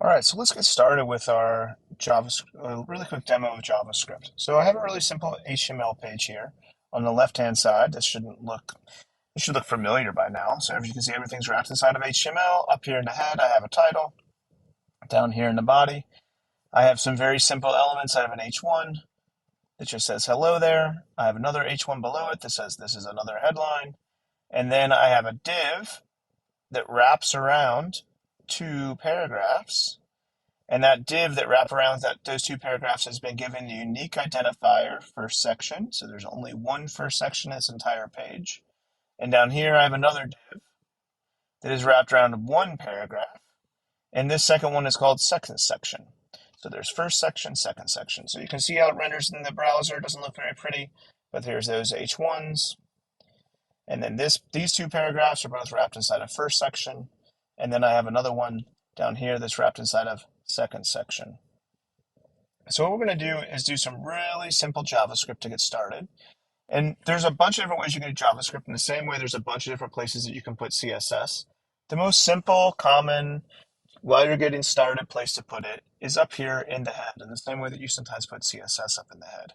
All right, so let's get started with our JavaScript, a really quick demo of JavaScript. So I have a really simple HTML page here. On the left-hand side, this should look familiar by now. So as you can see, everything's wrapped inside of HTML. Up here in the head, I have a title. Down here in the body, I have some very simple elements. I have an H1 that just says hello there. I have another H1 below it that says this is another headline. And then I have a div that wraps around two paragraphs. And that div that wraps around those two paragraphs has been given the unique identifier first section. So there's only one first section in this entire page. And down here, I have another div that is wrapped around one paragraph. And this second one is called second section. So there's first section, second section. So you can see how it renders in the browser. It doesn't look very pretty, but there's those H1s. And then these two paragraphs are both wrapped inside of first section. And then I have another one down here that's wrapped inside of second section. So what we're going to do is do some really simple JavaScript to get started. And there's a bunch of different ways you can do JavaScript. In the same way, there's a bunch of different places that you can put CSS. The most simple, common, while you're getting started place to put it is up here in the head, in the same way that you sometimes put CSS up in the head.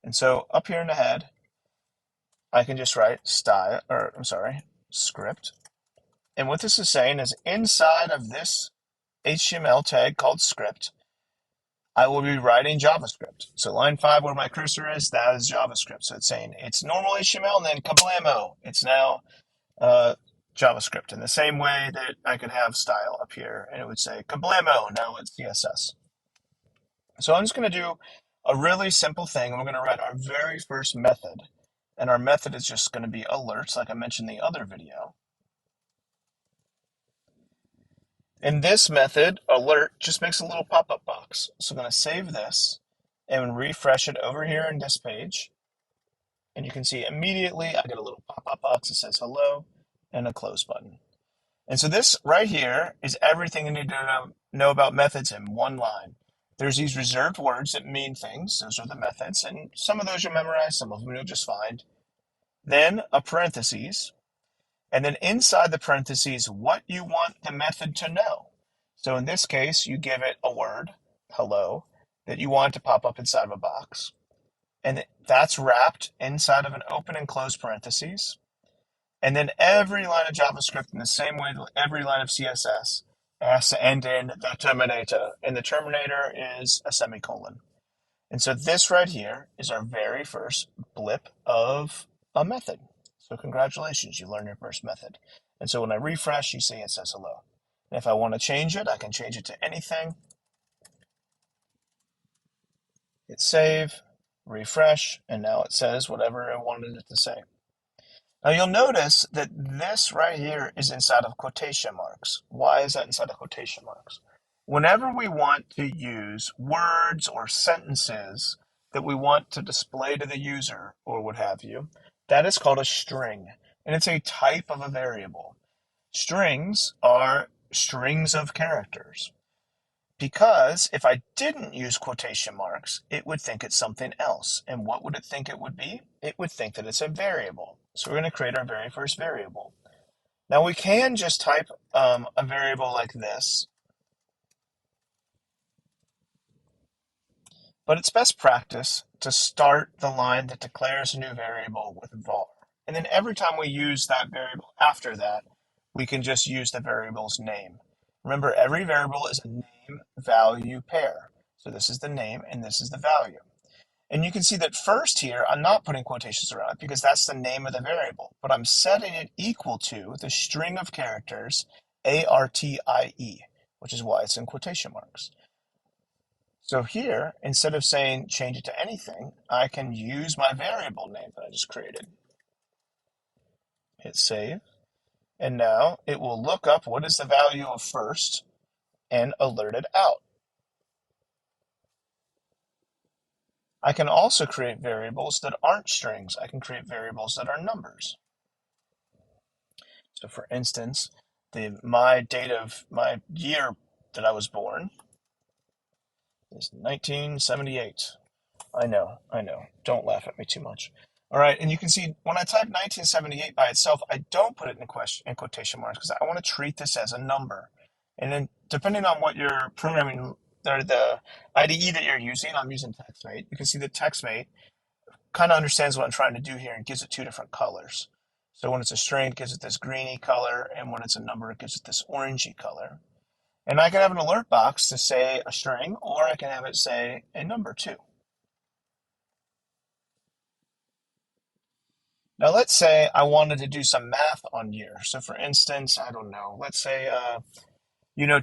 And so up here in the head, I can just write script. And what this is saying is inside of this HTML tag called script, I will be writing JavaScript. So line 5 where my cursor is, that is JavaScript. So it's saying it's normal HTML and then kablamo, it's now JavaScript. In the same way that I could have style up here and it would say kablamo, now it's CSS. So I'm just going to do a really simple thing. We're going to write our very first method. And our method is just going to be alerts, like I mentioned in the other video. In this method, alert just makes a little pop-up box. So I'm going to save this and refresh it over here in this page. And you can see immediately I get a little pop-up box that says hello and a close button. And so this right here is everything you need to know about methods in one line. There's these reserved words that mean things. Those are the methods. And some of those you'll memorize, some of them you'll just find. Then a parentheses. And then inside the parentheses, what you want the method to know. So in this case, you give it a word, hello, that you want to pop up inside of a box. And that's wrapped inside of an open and closed parentheses. And then every line of JavaScript, in the same way that every line of CSS, has to end in the terminator. And the terminator is a semicolon. And so this right here is our very first blip of a method. So congratulations, you learned your first method. And so when I refresh, you see it says hello. And if I want to change it, I can change it to anything. Hit save, refresh, and now it says whatever I wanted it to say. Now you'll notice that this right here is inside of quotation marks. Why is that inside of quotation marks? Whenever we want to use words or sentences that we want to display to the user or what have you, that is called a string, and it's a type of a variable. Strings are strings of characters, because if I didn't use quotation marks, it would think it's something else. And what would it think it would be? It would think that it's a variable. So we're going to create our very first variable. Now we can just type a variable like this, but it's best practice to start the line that declares a new variable with var. And then every time we use that variable after that, we can just use the variable's name. Remember, every variable is a name-value pair. So this is the name and this is the value. And you can see that first here, I'm not putting quotations around it because that's the name of the variable, but I'm setting it equal to the string of characters ARTIE, which is why it's in quotation marks. So here, instead of saying change it to anything, I can use my variable name that I just created. Hit save. And now it will look up what is the value of first and alert it out. I can also create variables that aren't strings. I can create variables that are numbers. So for instance, my year that I was born is 1978. I know. Don't laugh at me too much. All right, and you can see when I type 1978 by itself, I don't put it in quotation marks because I want to treat this as a number. And then depending on what you're programming, or the IDE that you're using, I'm using TextMate. You can see the TextMate kind of understands what I'm trying to do here and gives it two different colors. So when it's a string, it gives it this greeny color, and when it's a number, it gives it this orangey color. And I can have an alert box to say a string, or I can have it say a number too. Now let's say I wanted to do some math on year. So for instance, I don't know, let's say,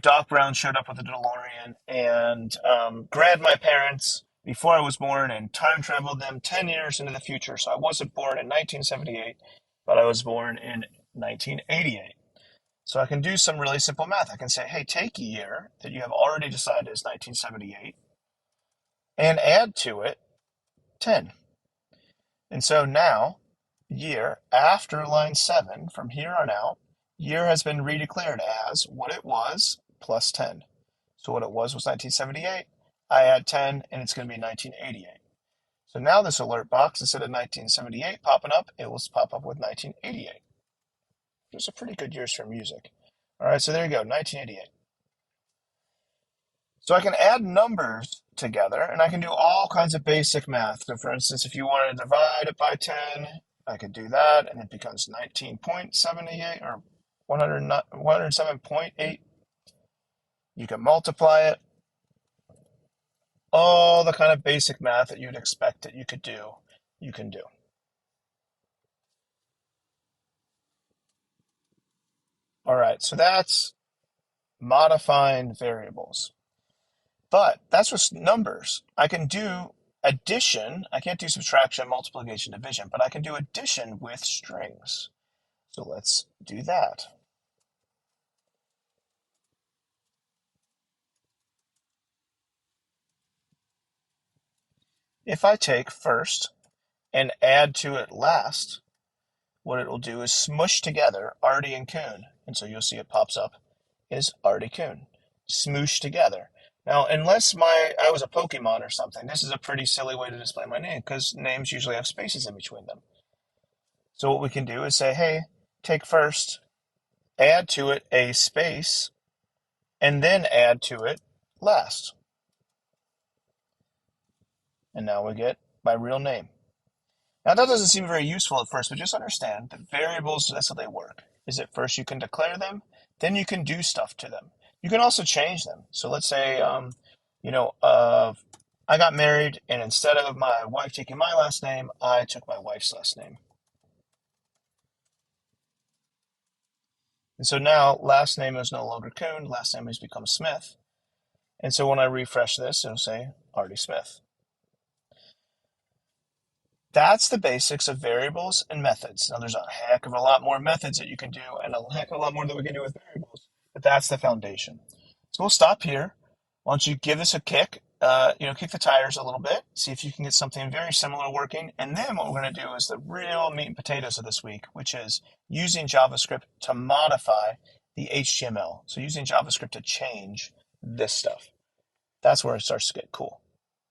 Doc Brown showed up with a DeLorean and grabbed my parents before I was born and time traveled them 10 years into the future. So I wasn't born in 1978, but I was born in 1988. So I can do some really simple math. I can say, hey, take a year that you have already decided is 1978 and add to it 10. And so now, year after line 7, from here on out, year has been redeclared as what it was plus 10. So what it was 1978. I add 10, and it's going to be 1988. So now this alert box, instead of 1978 popping up, it will pop up with 1988. Those are pretty good years for music. All right, so there you go, 1988. So I can add numbers together, and I can do all kinds of basic math. So for instance, if you wanted to divide it by 10, I could do that, and it becomes 19.78 or 107.8. You can multiply it. All the kind of basic math that you'd expect that you could do, you can do. All right, so that's modifying variables. But that's just numbers. I can do addition. I can't do subtraction, multiplication, division, but I can do addition with strings. So let's do that. If I take first and add to it last, what it will do is smush together Artie and Coon. And so you'll see it pops up is Artie Coon. Smoosh together. Now, unless I was a Pokemon or something, this is a pretty silly way to display my name because names usually have spaces in between them. So what we can do is say, hey, take first, add to it a space, and then add to it last. And now we get my real name. Now that doesn't seem very useful at first, but just understand that variables, that's how they work. Is at first you can declare them, then you can do stuff to them. You can also change them. So let's say, I got married, and instead of my wife taking my last name, I took my wife's last name. And so now last name is no longer Coon, last name has become Smith. And so when I refresh this, it'll say Artie Smith. That's the basics of variables and methods. Now, there's a heck of a lot more methods that you can do and a heck of a lot more that we can do with variables, but that's the foundation. So we'll stop here. Why don't you give this a kick, kick the tires a little bit, see if you can get something very similar working. And then what we're going to do is the real meat and potatoes of this week, which is using JavaScript to modify the HTML. So using JavaScript to change this stuff. That's where it starts to get cool.